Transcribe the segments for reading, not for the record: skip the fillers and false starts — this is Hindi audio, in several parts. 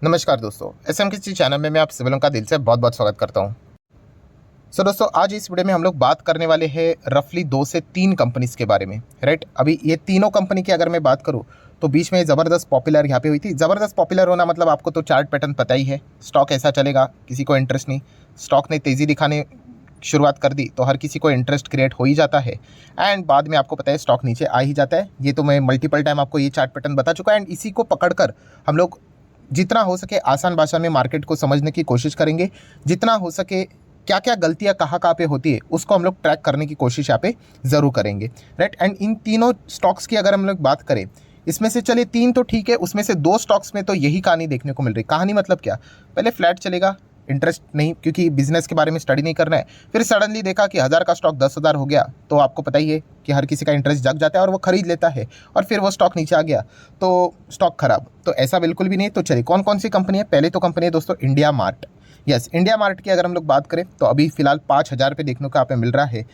नमस्कार दोस्तों, एसएम किसी चैनल में मैं आप सभी लोगों का दिल से बहुत बहुत स्वागत करता हूं। दोस्तों, आज इस वीडियो में हम लोग बात करने वाले हैं रफली 2 से 3 कंपनीज के बारे में। राइट, अभी ये तीनों कंपनी की अगर मैं बात करूं तो बीच में ज़बरदस्त पॉपुलर यहाँ पे हुई थी। ज़बरदस्त पॉपुलर होना मतलब आपको तो चार्ट पैटर्न पता ही है, स्टॉक ऐसा चलेगा, किसी को इंटरेस्ट नहीं। स्टॉक ने तेज़ी दिखाने शुरुआत कर दी तो हर किसी को इंटरेस्ट क्रिएट हो ही जाता है एंड बाद में आपको पता है स्टॉक नीचे आ ही जाता है। ये तो मैं मल्टीपल टाइम आपको ये चार्ट पैटर्न बता चुका एंड इसी को पकड़कर हम लोग जितना हो सके आसान भाषा में मार्केट को समझने की कोशिश करेंगे। जितना हो सके क्या क्या गलतियां कहाँ पे होती है उसको हम लोग ट्रैक करने की कोशिश यहाँ पे ज़रूर करेंगे। राइट, एंड इन तीनों स्टॉक्स की अगर हम लोग बात करें, इसमें से चलिए 3 तो ठीक है, उसमें से 2 स्टॉक्स में तो यही कहानी देखने को मिल रही। कहानी मतलब क्या, पहले फ्लैट चलेगा, इंटरेस्ट नहीं क्योंकि बिजनेस के बारे में स्टडी नहीं करना है। फिर सडनली देखा कि 1000 का स्टॉक 10,000 हो गया तो आपको पता ही है कि हर किसी का इंटरेस्ट जग जाता है और वो खरीद लेता है और फिर वो स्टॉक नीचे आ गया तो स्टॉक खराब। तो ऐसा बिल्कुल भी नहीं। तो चलिए कौन कौन सी कंपनी है, पहले तो कंपनी है दोस्तों India mart. Yes, India mart की अगर हम लोग बात करें तो अभी फिलहाल 5,000 पे देखने को यहाँ पे मिल रहा है।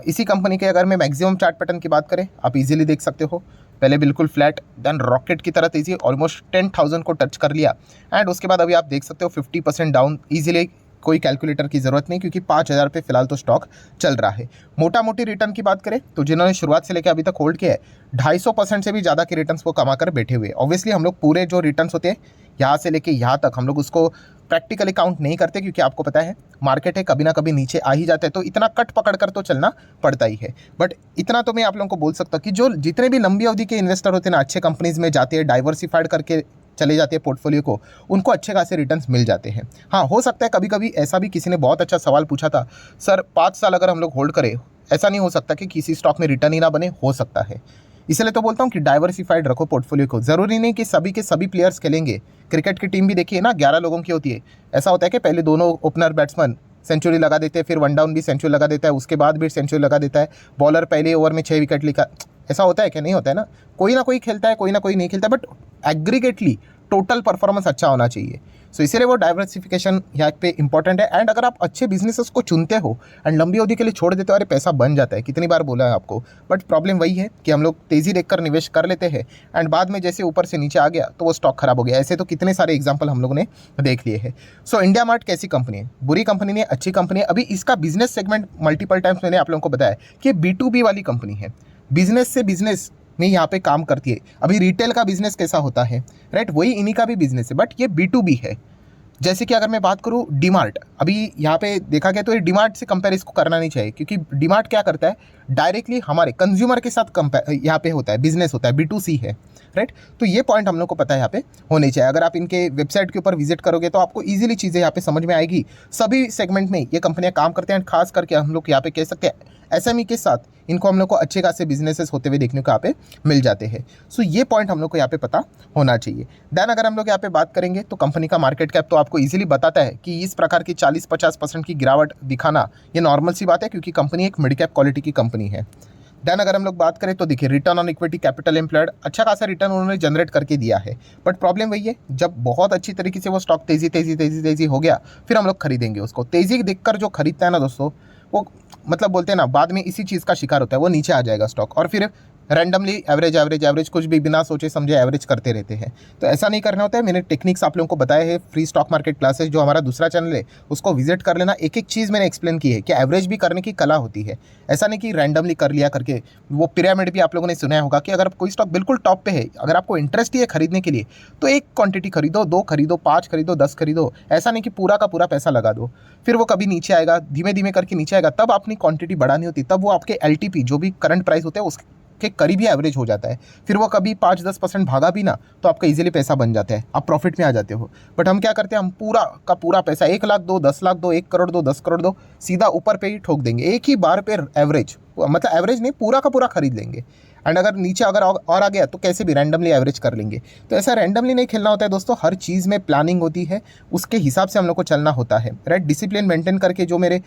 इसी कंपनी के अगर मैं मैक्सिमम चार्ट पैटर्न की बात करें आप इजीली देख सकते हो, पहले बिल्कुल फ्लैट, देन रॉकेट की तरह तेजी, ऑलमोस्ट 10,000 को टच कर लिया एंड उसके बाद अभी आप देख सकते हो 50% डाउन इजीली। कोई कैलकुलेटर की ज़रूरत नहीं क्योंकि 5,000 पे फिलहाल तो स्टॉक चल रहा है। मोटा मोटी रिटर्न की बात करें तो जिन्होंने शुरुआत से लेकर अभी तक होल्ड किया है 250% से भी ज़्यादा के रिटर्न्स वो कमा कर बैठे हुए। ऑब्वियसली हम लोग पूरे जो रिटर्न्स होते हैं यहाँ से लेके यहाँ तक हम लोग उसको प्रैक्टिकली काउंट नहीं करते क्योंकि आपको पता है मार्केट है, कभी ना कभी नीचे आ ही जाता है तो इतना कट पकड़ कर तो चलना पड़ता ही है। बट इतना तो मैं आप लोगों को बोल सकता हूँ कि जो जितने भी लंबी अवधि के इन्वेस्टर होते हैं ना, अच्छे कंपनीज में जाते हैं, डाइवर्सिफाइड करके चले जाते हैं पोर्टफोलियो को, उनको अच्छे खासे रिटर्न्स मिल जाते हैं। हाँ, हो सकता है कभी कभी ऐसा भी, किसी ने बहुत अच्छा सवाल पूछा था, सर 5 साल अगर हम लोग होल्ड करें ऐसा नहीं हो सकता कि किसी स्टॉक में रिटर्न ही ना बने, हो सकता है। इसलिए तो बोलता हूँ कि डाइवर्सिफाइड रखो पोर्टफोलियो को। ज़रूरी नहीं कि सभी के सभी प्लेयर्स खेलेंगे। क्रिकेट की टीम भी देखिए ना, 11 लोगों की होती है। ऐसा होता है कि पहले दोनों ओपनर बैट्समैन सेंचुरी लगा देते हैं, फिर वन डाउन भी सेंचुरी लगा देता है, उसके बाद भी सेंचुरी लगा देता है, बॉलर पहले ओवर में 6 विकेट लिखा। ऐसा होता है कि नहीं होता है ना, कोई ना कोई खेलता है, कोई ना कोई नहीं खेलता, बट एग्रीगेटली टोटल परफॉर्मेंस अच्छा होना चाहिए। सो इसीलिए वो डाइवर्सिफिकेशन यहाँ पे इंपॉर्टेंट है। एंड अगर आप अच्छे बिजनेसेस को चुनते हो एंड लंबी अवधि के लिए छोड़ देते हो, अरे पैसा बन जाता है, कितनी बार बोला है आपको। बट प्रॉब्लम वही है कि हम लोग तेज़ी देखकर निवेश कर लेते हैं एंड बाद में जैसे ऊपर से नीचे आ गया तो वो स्टॉक खराब हो गया। ऐसे तो कितने सारे एग्जाम्पल हम लोगों ने देख लिए हैं। सो इंडिया मार्ट कैसी कंपनी है, बुरी कंपनी नहीं है, अच्छी कंपनी है। अभी इसका बिजनेस सेगमेंट मल्टीपल टाइम्स मैंने आप लोगों को बताया कि B2B वाली कंपनी है, बिजनेस से बिजनेस में यहाँ पे काम करती है। अभी रिटेल का बिजनेस कैसा होता है, राइट, वही इन्हीं का भी बिजनेस है, बट ये B2B है। जैसे कि अगर मैं बात करूँ डीमार्ट, अभी यहाँ पे देखा गया तो ये डीमार्ट से कंपेयर इसको करना नहीं चाहिए क्योंकि डीमार्ट क्या करता है, डायरेक्टली हमारे कंज्यूमर के साथ कंपेयर यहाँ पे होता है, बिजनेस होता है, B2C है। राइट, तो ये पॉइंट हम लोग को पता है यहाँ पे होने चाहिए। अगर आप इनके वेबसाइट के ऊपर विजिट करोगे तो आपको ईजिली चीज़ें यहाँ पे समझ में आएगी। सभी सेगमेंट में ये कंपनियाँ काम करते हैं, खास करके हम लोग यहाँ पे कह सकते हैं SME के साथ इनको हम लोग को अच्छे खासे बिजनेसेस होते हुए देखने को यहाँ पे मिल जाते हैं। सो ये पॉइंट हम लोग को यहाँ पे पता होना चाहिए। देन अगर हम लोग यहाँ पे बात करेंगे तो कंपनी का मार्केट कैप तो आपको इजीली बताता है कि इस प्रकार की 40-50% की गिरावट दिखाना ये नॉर्मल सी बात है क्योंकि कंपनी एक मिड कैप क्वालिटी की कंपनी है। देन अगर हम लोग बात करें तो देखिए return on equity capital employed अच्छा खासा रिटर्न उन्होंने जनरेट करके दिया है। बट प्रॉब्लम वही है, जब बहुत अच्छी तरीके से वो स्टॉक तेजी हो गया फिर हम लोग खरीदेंगे उसको। तेजी देखकर जो खरीदता है ना दोस्तों, वो मतलब बोलते हैं ना, बाद में इसी चीज़ का शिकार होता है, वो नीचे आ जाएगा स्टॉक और फिर रैंडमली एवरेज कुछ भी बिना सोचे समझे एवरेज करते रहते हैं। तो ऐसा नहीं करना होता है। मैंने टेक्निक्स आप लोगों को बताए हैं, फ्री स्टॉक मार्केट क्लासेस जो हमारा दूसरा चैनल है उसको विजिट कर लेना। एक एक चीज़ मैंने एक्सप्लेन की है कि एवरेज भी करने की कला होती है, ऐसा नहीं कि रैंडमली कर लिया करके। वो पिरामिड भी आप लोगों ने सुना होगा कि अगर कोई स्टॉक बिल्कुल टॉप पे है, अगर आपको इंटरेस्ट ही है खरीदने के लिए तो एक क्वांटिटी खरीदो, 2 खरीदो, 5 खरीदो, 10 खरीदो। ऐसा नहीं कि पूरा का पूरा पैसा लगा दो, फिर वो कभी नीचे आएगा, धीमे धीमे करके नीचे आएगा, तब अपनी क्वांटिटी बढ़ानी होती, तब वो आपके LTP जो भी करंट प्राइस होते हैं उसके करीब ही एवरेज हो जाता है। फिर वो कभी 5-10% भागा भी ना तो आपका इजीली पैसा बन जाता है, आप प्रॉफिट में आ जाते हो। बट हम क्या करते हैं, हम पूरा का पूरा पैसा 1 लाख दो, 10 लाख दो, 1 करोड़ दो, 10 करोड़ दो, सीधा ऊपर पे ही ठोक देंगे एक ही बार पे। एवरेज मतलब एवरेज नहीं, पूरा का पूरा खरीद लेंगे एंड अगर नीचे अगर और आ गया तो कैसे भी रैंडमली एवरेज कर लेंगे। तो ऐसा रैंडमली नहीं खेलना होता है दोस्तों, हर चीज़ में प्लानिंग होती है, उसके हिसाब से हम लोग को चलना होता है। राइट, डिसिप्लिन मेंटेन करके जो मेरे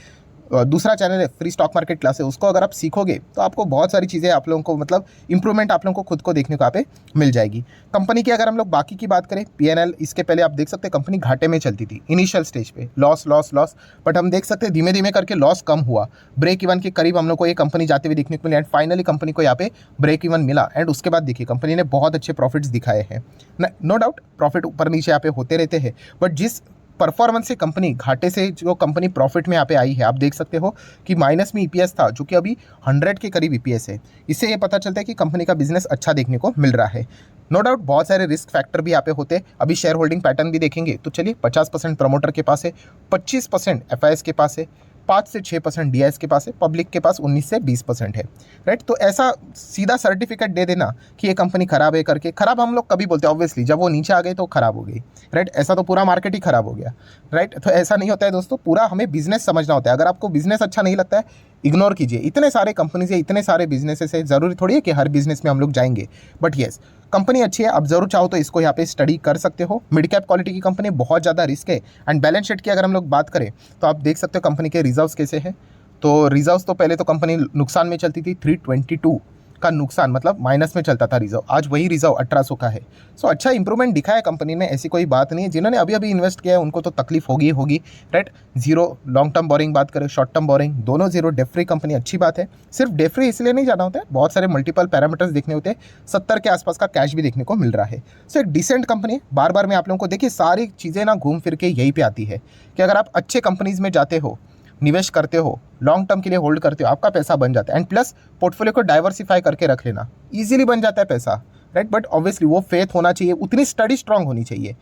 दूसरा चैनल है फ्री स्टॉक मार्केट क्लास है, उसको अगर आप सीखोगे तो आपको बहुत सारी चीज़ें आप लोगों को मतलब इंप्रूवमेंट आप लोगों को खुद को देखने को यहाँ पे मिल जाएगी। कंपनी की अगर हम लोग बाकी की बात करें, पीएनएल इसके पहले आप देख सकते हैं कंपनी घाटे में चलती थी इनिशियल स्टेज पे, लॉस लॉस लॉस, बट हम देख सकते हैं धीमे धीमे करके लॉस कम हुआ, ब्रेक इवन के करीब हम लोग को ये कंपनी जाते हुए देखने को मिली एंड फाइनली कंपनी को यहाँ पे ब्रेक इवन मिला एंड उसके बाद देखिए कंपनी ने बहुत अच्छे प्रॉफिट्स दिखाए हैं। नो डाउट प्रॉफिट ऊपर नीचे यहाँ पे होते रहते हैं, बट जिस परफॉर्मेंस से कंपनी घाटे से जो कंपनी प्रॉफिट में यहाँ पे आई है, आप देख सकते हो कि माइनस में ईपीएस था जो कि अभी 100 के करीब ईपीएस है। इससे ये पता चलता है कि कंपनी का बिजनेस अच्छा देखने को मिल रहा है। नो डाउट बहुत सारे रिस्क फैक्टर भी यहाँ पे होते हैं। अभी शेयर होल्डिंग पैटर्न भी देखेंगे तो चलिए 50% प्रमोटर के पास है, 25% एफआईएस के पास है, 5 से 6% डीआईएस के पास है, पब्लिक के पास 19 से 20% है। राइट, तो ऐसा सीधा सर्टिफिकेट दे देना कि ये कंपनी खराब है करके, खराब हम लोग कभी बोलते हैं ऑब्वियसली, जब वो नीचे आ गई तो खराब हो गई। राइट, ऐसा तो पूरा मार्केट ही खराब हो गया। राइट, तो ऐसा नहीं होता है दोस्तों, पूरा हमें बिजनेस समझना होता है। अगर आपको बिजनेस अच्छा नहीं लगता है इग्नोर कीजिए। इतने सारे कंपनीज है, इतने सारे बिजनेसेस है, ज़रूरी थोड़ी है कि हर बिजनेस में हम लोग जाएंगे, बट येस कंपनी अच्छी है, आप जरूर चाहो तो इसको यहाँ पे स्टडी कर सकते हो। मिड कैप क्वालिटी की कंपनी, बहुत ज़्यादा रिस्क है एंड बैलेंस शीट की अगर हम लोग बात करें तो आप देख सकते हो कंपनी के रिजर्व्स कैसे हैं। तो रिजर्व्स तो पहले तो कंपनी नुकसान में चलती थी, 322 का नुकसान, मतलब माइनस में चलता था रिजर्व, आज वही रिजर्व 1800 का है। सो अच्छा इंप्रूवमेंट दिखा है कंपनी ने, ऐसी कोई बात नहीं है। जिन्होंने अभी अभी इन्वेस्ट किया है उनको तो तकलीफ होगी। Right, zero long term borrowing बात करें, शॉर्ट टर्म बोरिंग दोनों जीरो, डेट फ्री कंपनी अच्छी बात है। सिर्फ डेट फ्री इसलिए नहीं जाना होता है, बहुत सारे मल्टीपल पैरामीटर्स देखने होते हैं। 70 के आसपास का कैश भी देखने को मिल रहा है। सो एक डिसेंट कंपनी। बार बार मैं आप लोगों को देखिए सारी चीज़ें ना घूम फिर के यही पे आती है कि अगर आप अच्छे कंपनीज में जाते हो, निवेश करते हो, लॉन्ग टर्म के लिए होल्ड करते हो, आपका पैसा बन जाता है एंड प्लस पोर्टफोलियो को डाइवर्सिफाई करके रख लेना, इजीली बन जाता है पैसा। राइट, बट ऑब्वियसली वो फेथ होना चाहिए, उतनी स्टडी स्ट्रांग होनी चाहिए।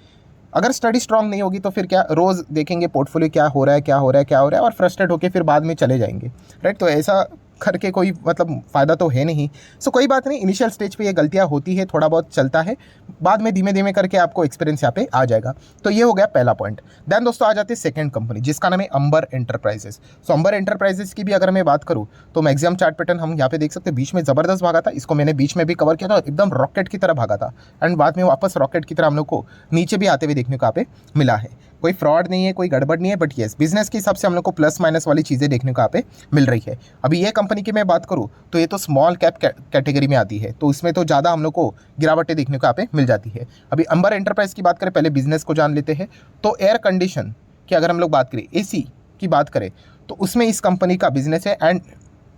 अगर स्टडी स्ट्रांग नहीं होगी तो फिर क्या, रोज़ देखेंगे पोर्टफोलियो क्या हो रहा है क्या हो रहा है क्या हो रहा है और फ्रस्ट्रेट होकर फिर बाद में चले जाएंगे। राइट, तो ऐसा करके कोई मतलब फ़ायदा तो है नहीं। सो कोई बात नहीं, इनिशियल स्टेज पे ये गलतियाँ होती है, थोड़ा बहुत चलता है, बाद में धीमे धीमे करके आपको एक्सपीरियंस यहाँ पे आ जाएगा। तो ये हो गया पहला पॉइंट। देन दोस्तों आ जाती है सेकंड कंपनी जिसका नाम है अंबर एंटरप्राइजेस। सो अंबर एंटरप्राइजेस की भी अगर मैं बात करूँ तो मैक्सिमम चार्ट पैटर्न हम यहाँ पे देख सकते हैं, बीच में ज़बरदस्त भागा था, इसको मैंने बीच में भी कवर किया था, एकदम रॉकेट की तरह भागा था एंड बाद में वापस रॉकेट की तरह हम लोग को नीचे भी आते हुए देखने को यहाँ पे मिला है। कोई फ्रॉड नहीं है, कोई गड़बड़ नहीं है, बट येस बिजनेस के हिसाब से हम लोग को प्लस माइनस वाली चीज़ें देखने को यहाँ पे मिल रही है। अभी ये कंपनी की मैं बात करूँ तो ये तो स्मॉल कैप कैटेगरी में आती है, तो इसमें तो ज़्यादा हम लोग को गिरावटें देखने को यहाँ पे मिल जाती है। अभी अंबर एंटरप्राइज की बात करें, पहले बिजनेस को जान लेते हैं। तो एयर कंडीशन की अगर हम लोग बात करें, एसी की बात करें तो उसमें इस कंपनी का बिजनेस है एंड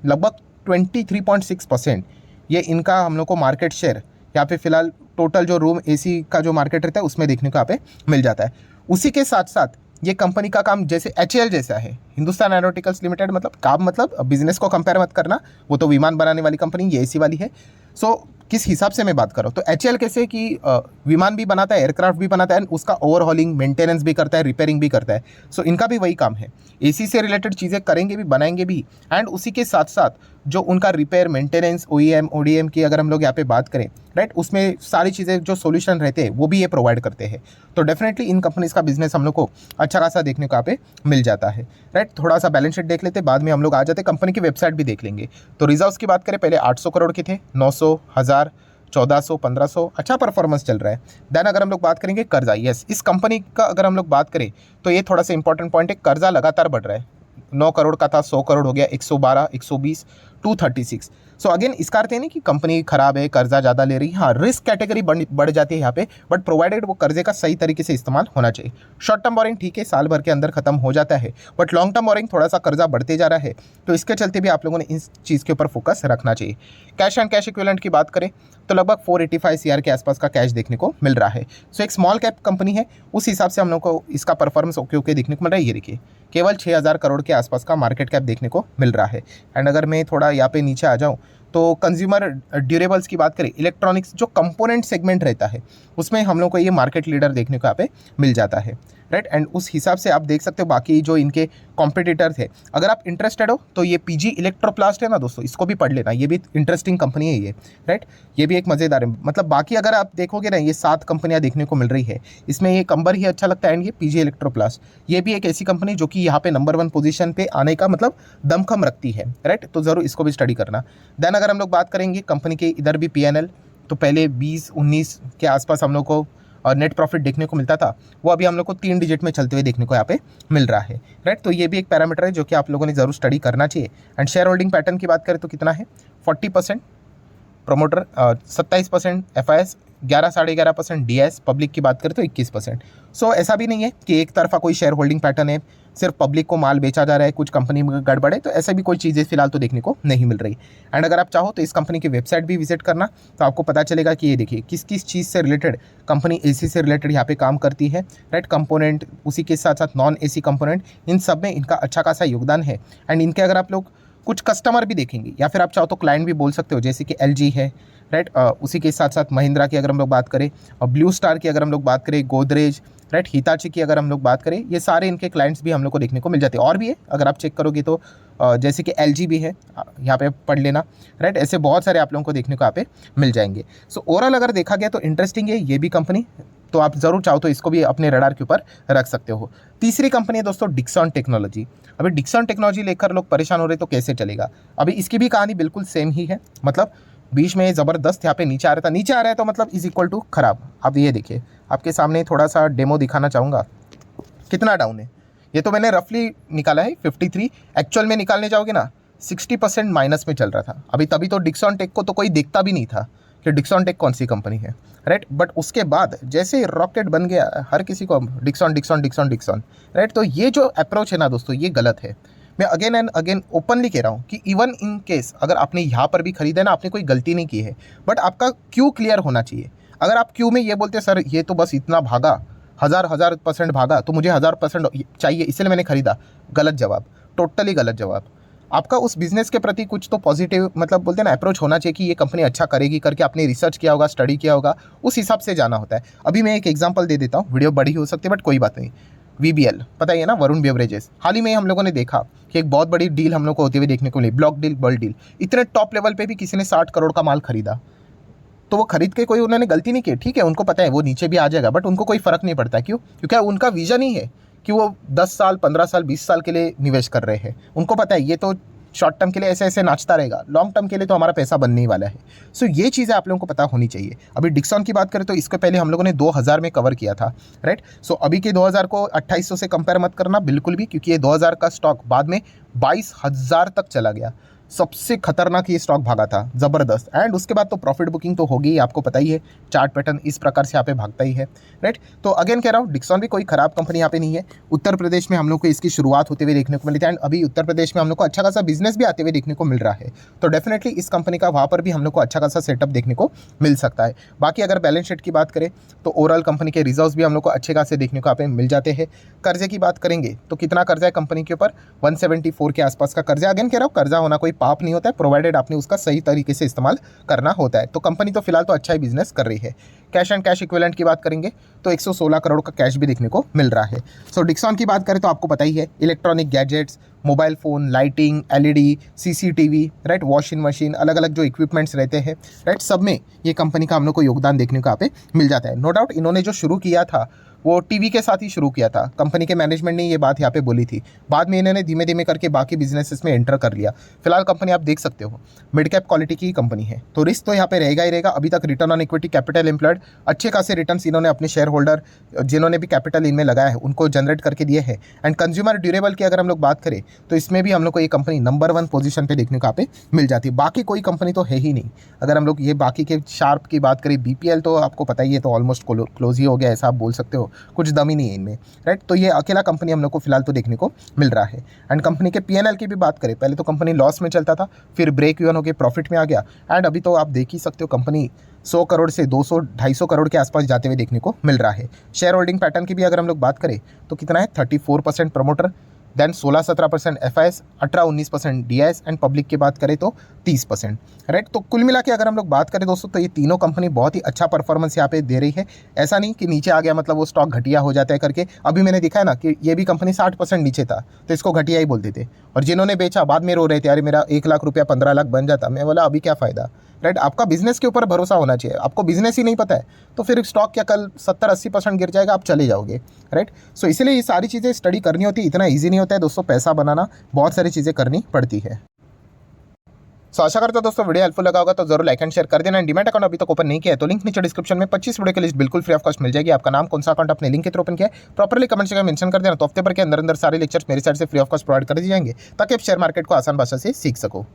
लगभग 23.6% ये इनका हम लोग को मार्केट शेयर यहाँ पे फिलहाल टोटल जो रूम एसी का जो मार्केट रहता है उसमें देखने को यहाँ पे मिल जाता है। उसी के साथ साथ ये कंपनी का काम जैसे एचएएल जैसा है, हिंदुस्तान एरोनॉटिकल्स लिमिटेड, मतलब काम मतलब बिजनेस को कंपेयर मत करना, वो तो विमान बनाने वाली कंपनी, ये एसी वाली है। सो किस हिसाब से मैं बात कर रहा हूँ तो एचएएल कैसे कि विमान भी बनाता है, एयरक्राफ्ट भी बनाता है, उसका ओवरहॉलिंग मेंटेनेंस भी करता है, रिपेयरिंग भी करता है। सो इनका भी वही काम है, एसी से रिलेटेड चीज़ें करेंगे भी, बनाएंगे भी एंड उसी के साथ साथ जो उनका रिपेयर मेंटेनेंस ओईएम ओडीएम की अगर हम लोग यहाँ पे बात करें, राइट, उसमें सारी चीज़ें जो सॉल्यूशन रहते हैं वो भी ये प्रोवाइड करते हैं। तो डेफिनेटली इन कंपनीज का बिजनेस हम लोग को अच्छा खासा देखने को यहाँ पे मिल जाता है। राइट, थोड़ा सा बैलेंस शीट देख लेते, बाद में हम लोग आ जाते कंपनी की वेबसाइट भी देख लेंगे। तो रिजर्व्स की बात करें, पहले 800 करोड़ के थे, 900, 1000, 1400, 1500, अच्छा परफॉर्मेंस चल रहा है। देन अगर हम लोग बात करेंगे कर्जा, यस इस कंपनी का अगर हम लोग बात करें तो ये थोड़ा सा इंपॉर्टेंट पॉइंट है, कर्जा लगातार बढ़ रहा है, 9 करोड़ का था 100 करोड़ हो गया, 112, 120, 236। सो अगेन इसका अर्थ है नहीं कि कंपनी खराब है, कर्जा ज़्यादा ले रही है, हाँ रिस्क कैटेगरी बढ़ जाती है यहाँ पे, बट प्रोवाइडेड वो कर्जे का सही तरीके से इस्तेमाल होना चाहिए। शॉर्ट टर्म बोरिंग ठीक है, साल भर के अंदर खत्म हो जाता है, बट लॉन्ग टर्म बोरिंग थोड़ा सा कर्जा बढ़ते जा रहा है, तो इसके चलते भी आप लोगों ने इस चीज़ के ऊपर फोकस रखना चाहिए। कैश एंड कैश इक्विवेलेंट की बात करें तो लगभग 485 CR के आसपास का कैश देखने को मिल रहा है। सो एक स्मॉल कैप कंपनी है, उस हिसाब से हम लोग को इसका परफॉर्मेंस ओके देखने को मिल रहा है। ये देखिए केवल 6000 करोड़ के आसपास का मार्केट कैप देखने को मिल रहा है। एंड अगर मैं थोड़ा यहाँ पे नीचे आ जाऊँ तो कंज्यूमर ड्यूरेबल्स की बात करें, इलेक्ट्रॉनिक्स जो कंपोनेंट सेगमेंट रहता है उसमें हम लोग को ये मार्केट लीडर देखने को यहाँ पे मिल जाता है। राइट, एंड उस हिसाब से आप देख सकते हो बाकी जो इनके कॉम्पिटिटर थे। अगर आप इंटरेस्टेड हो तो ये पीजी इलेक्ट्रोप्लास्ट है ना दोस्तों, इसको भी पढ़ लेना, ये भी इंटरेस्टिंग कंपनी है ये। राइट, ये भी एक मज़ेदार है, मतलब बाकी अगर आप देखोगे ना ये 7 कंपनियां देखने को मिल रही है, इसमें ये कंबर ही अच्छा लगता है एंड ये पीजी इलेक्ट्रोप्लास्ट, ये भी एक ऐसी कंपनी जो कि यहाँ पे नंबर 1 पोजीशन पे आने का मतलब दमखम रखती है। राइट, तो ज़रूर इसको भी स्टडी करना। देन अगर हम लोग बात करेंगे कंपनी के इधर भी पीएनएल, तो पहले 20-19 के आसपास हम लोग को नेट प्रॉफिट देखने को मिलता था, वो अभी हम लोग को 3 डिजिट में चलते हुए देखने को यहाँ पे मिल रहा है, राइट। तो ये भी एक पैरामीटर है जो कि आप लोगों ने ज़रूर स्टडी करना चाहिए। एंड शेयर होल्डिंग पैटर्न की बात करें तो कितना है, 40% प्रोमोटर, 27% FIS, 11-11.5% DIS, पब्लिक की बात करें तो 21%। सो ऐसा भी नहीं है कि एक तरफा कोई शेयर होल्डिंग पैटर्न है, सिर्फ पब्लिक को माल बेचा जा रहा है, कुछ कंपनी में गड़बड़ है, तो ऐसा भी कोई चीज़ें फिलहाल तो देखने को नहीं मिल रही। एंड अगर आप चाहो तो इस कंपनी की वेबसाइट भी विजिट करना, तो आपको पता चलेगा कि ये देखिए किस किस चीज़ से रिलेटेड कंपनी AC से रिलेटेड यहाँ पे काम करती है, राइट। कंपोनेंट, उसी के साथ साथ नॉन AC कंपोनेंट, इन सब में इनका अच्छा खासा योगदान है। एंड इनके अगर आप लोग कुछ कस्टमर भी देखेंगे या फिर आप चाहो तो क्लाइंट भी बोल सकते हो, जैसे कि LG है, राइट। उसी के साथ साथ महिंद्रा की अगर हम लोग बात करें, और ब्लू स्टार की अगर हम लोग बात करें, गोदरेज, राइट, हिताची की अगर हम लोग बात करें, ये सारे इनके क्लाइंट्स भी हम लोग को देखने को मिल जाते हैं। और भी है अगर आप चेक करोगे तो जैसे कि LG भी है, यहाँ पे पढ़ लेना, राइट। ऐसे बहुत सारे आप लोगों को देखने को यहाँ पे मिल जाएंगे। सो ओवरऑल अगर देखा गया तो इंटरेस्टिंग है ये भी कंपनी, तो आप ज़रूर चाहो तो इसको भी अपने रडार के ऊपर रख सकते हो। तीसरी कंपनी है दोस्तों डिक्सन टेक्नोलॉजी। अभी डिक्सन टेक्नोलॉजी लेकर लोग परेशान हो रहे तो कैसे चलेगा। अभी इसकी भी कहानी बिल्कुल सेम ही है, मतलब बीच में ज़बरदस्त यहाँ पे नीचे आ रहा था, नीचे आ रहा है तो मतलब इज इक्वल टू खराब। अब ये देखिए आपके सामने थोड़ा सा डेमो दिखाना चाहूँगा, कितना डाउन है। ये तो मैंने रफली निकाला है 53, एक्चुअल में निकालने जाओगे ना 60% माइनस में चल रहा था अभी। तभी तो डिक्सन टेक को तो कोई देखता भी नहीं था कि डिक्सन टेक कौन सी कंपनी है, राइट। बट उसके बाद जैसे रॉकेट बन गया, हर किसी को Dixon Dixon Dixon Dixon, right. तो ये जो अप्रोच है ना दोस्तों, ये गलत है। मैं अगेन एंड अगेन ओपनली कह रहा हूँ कि इवन इन केस अगर आपने यहाँ पर भी खरीदा है ना, आपने कोई गलती नहीं की है, बट आपका क्यू क्लियर होना चाहिए। अगर आप क्यू में ये बोलते सर ये तो बस इतना भागा, 1000% भागा तो मुझे 1000% चाहिए इसलिए मैंने खरीदा, गलत जवाब, टोटली गलत जवाब। आपका उस बिज़नेस के प्रति कुछ तो पॉजिटिव, मतलब बोलते हैं ना, अप्रोच होना चाहिए कि ये कंपनी अच्छा करेगी करके आपने रिसर्च किया होगा, स्टडी किया होगा, उस हिसाब से जाना होता है। अभी मैं एक एग्जांपल दे देता हूँ, वीडियो बड़ी हो सकती है बट कोई बात नहीं। VBL पता ही है ना, वरुण बेवरेजेस, हाल ही में हम लोगों ने देखा कि एक बहुत बड़ी डील हम लोग को होते हुए देखने को मिली, ब्लॉक डील, बल्क डील। इतने टॉप लेवल पे भी किसी ने 60 करोड़ का माल खरीदा, तो वो खरीद के कोई उन्होंने गलती नहीं की, ठीक है, उनको पता है वो नीचे भी आ जाएगा, बट उनको कोई फ़र्क नहीं पड़ता। क्यों? क्योंकि उनका विजन ही है कि वो 10 साल, 15 साल, 20 साल के लिए निवेश कर रहे हैं। उनको पता है ये तो शॉर्ट टर्म के लिए ऐसे ऐसे नाचता रहेगा, लॉन्ग टर्म के लिए तो हमारा पैसा बनने ही वाला है। सो ये चीज़ें आप लोगों को पता होनी चाहिए। अभी डिक्सन की बात करें तो इसको पहले हम लोगों ने 2000 में कवर किया था, राइट। सो अभी के 2000 को 2800 से कंपेयर मत करना बिल्कुल भी, क्योंकि ये 2000 का स्टॉक बाद में 22,000 तक चला गया। सबसे खतरनाक ये स्टॉक भागा था, ज़बरदस्त। एंड उसके बाद तो प्रॉफिट बुकिंग तो होगी, आपको पता ही है, चार्ट पैटर्न इस प्रकार से यहाँ पे भागता ही है, राइट। तो अगेन कह रहा हूँ डिक्सन भी कोई खराब कंपनी यहाँ पे नहीं है। उत्तर प्रदेश में हम लोग को इसकी शुरुआत होते हुए देखने को मिली थी, एंड अभी उत्तर प्रदेश में हम लोग को अच्छा खासा बिजनेस भी आते हुए देखने को मिल रहा है। तो डेफिनेटली इस कंपनी का वहाँ पर भी हम लोग को अच्छा खासा सेटअप देखने को मिल सकता है। बाकी अगर बैलेंस शीट की बात करें तो ओवरऑल कंपनी के रिजर्व्स भी हम लोग को अच्छे खासे देखने को यहाँ पे मिल जाते हैं। कर्जे की बात करेंगे तो कितना कर्जा है कंपनी के ऊपर, 174 के आसपास का कर्जा। अगेन कह रहा हूँ कर्जा होना कोई पाप नहीं होता है, प्रोवाइडेड आपने उसका सही तरीके से इस्तेमाल करना होता है। तो कंपनी तो फिलहाल तो अच्छा ही बिजनेस कर रही है। कैश एंड कैश इक्विवेलेंट की बात करेंगे तो 116 करोड़ का कैश भी देखने को मिल रहा है। सो डिक्सन की बात करें तो आपको पता ही है, electronic gadgets, mobile phone, lighting, LED, CCTV, right, washing machine, अलग अलग जो इक्विपमेंट्स रहते हैं, राइट, सब में ये कंपनी का हम लोग को योगदान देखने को यहाँ पे मिल जाता है। नो डाउट इन्होंने जो शुरू किया था वो टीवी के साथ ही शुरू किया था, कंपनी के मैनेजमेंट ने ये बात यहाँ पे बोली थी। बाद में इन्होंने धीमे धीमे करके बाकी बिजनेसेस में एंटर कर लिया। फिलहाल कंपनी आप देख सकते हो मिड कैप क्वालिटी की कंपनी है, तो रिस्क तो यहाँ पे रहेगा ही रहेगा। अभी तक return on equity, capital employed, अच्छे खासे रिटर्न्स इन्होंने अपने शेयर होल्डर जिन्होंने भी कैपिटल इनमें लगाया है उनको जनरेट करके दिए हैं। एंड कंज्यूमर ड्यूरेबल की अगर हम लोग बात करें तो इसमें भी हम लोग को ये कंपनी नंबर 1 पोजीशन पे देखने को यहाँ पे मिल जाती है। बाकी कोई कंपनी तो है ही नहीं। अगर हम लोग ये बाकी के शार्प की बात करें, BPL तो आपको पता ही है, तो ऑलमोस्ट क्लोज ही हो गया, ऐसा आप बोल सकते हो, कुछ दम ही नहीं है इनमें, राइट। तो ये अकेला कंपनी हम लोग को फिलहाल तो देखने को मिल रहा है। एंड कंपनी के P&L की भी बात करें, पहले तो कंपनी लॉस में चलता था, फिर ब्रेक इवन होकर प्रॉफिट में आ गया, एंड अभी तो आप देख ही सकते हो कंपनी 100 करोड़ से 200-250 करोड़ के आसपास जाते हुए देखने को मिल रहा है। शेयर होल्डिंग पैटर्न की भी अगर हम लोग बात करें तो कितना है, 34% promoter, then 16-17% FIS, 18-19% DIS, and public की बात करें तो 30%, राइट। तो कुल मिला के अगर हम लोग बात करें दोस्तों तो ये तीनों कंपनी बहुत ही अच्छा परफॉर्मेंस यहाँ पे दे रही है। ऐसा नहीं कि नीचे आ गया मतलब वो स्टॉक घटिया हो जाता है करके। अभी मैंने दिखा है ना कि ये भी कंपनी 60% नीचे था तो इसको घटिया ही बोलते थे, और जिन्होंने बेचा बाद में रो रहे थे, अरे मेरा 1 लाख रुपया 15 लाख बन जाता। मैं बोला अभी क्या फ़ायदा, राइट। आपका बिजनेस के ऊपर भरोसा होना चाहिए। आपको बिजनेस ही नहीं पता है तो फिर स्टॉक क्या कल 70-80% गिर जाएगा, आप चले जाओगे, राइट। सो इसीलिए ये सारी चीज़ें स्टडी करनी होती है। इतना ईजी नहीं होता है दोस्तों, पैसा बनाना, बहुत सारी चीज़ें करनी पड़ती है। सो आशा करता हूं दोस्तों वीडियो हेल्पफुल लगा होगा तो जरूर लाइक एंड शेयर कर देना। डीमैट अकाउंट अभी तक ओपन नहीं किया है तो लिंक नीचे डिस्क्रिप्शन में 25 वीडियो की लिस्ट बिल्कुल फ्री ऑफ कॉस्ट मिल जाएगी। आपका नाम कौन सा अकाउंट अपने लिंक के थ्रू ओपन किया है प्रॉपर्ली कमेंट सेक्शन में मेंशन कर देना। तो हफ्ते भर के अंदर अंदर सारे लेक्चर्स मेरी साइड से फ्री ऑफ कॉस्ट प्रोवाइड कर दिए जाएंगे ताकि आप शेयर मार्केट को आसान भाषा से सीख सको।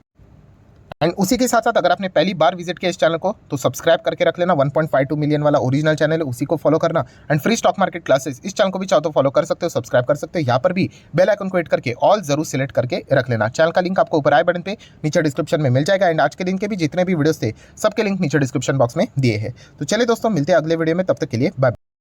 एंड उसी के साथ साथ अगर आपने पहली बार विजिट किया इस चैनल को तो सब्सक्राइब करके रख लेना। 1.52 मिलियन वाला ओरिजिनल चैनल है, उसी को फॉलो करना। And free stock market classes इस चैनल को भी चाहो तो फॉलो कर सकते हो, सब्सक्राइब कर सकते हो। यहाँ पर भी बेल आइकन को हिट करके ऑल जरूर सिलेक्ट करके रख लेना। चैनल का लिंक आपको ऊपर आई बटन पे नीचे डिस्क्रिप्शन में मिल जाएगा। एंड आज के दिन के भी जितने भी वीडियोस थे सबके लिंक नीचे डिस्क्रिप्शन बॉक्स में दिए हैं। तो चलिए दोस्तों मिलते हैं अगले वीडियो में, तब तक के लिए बाय।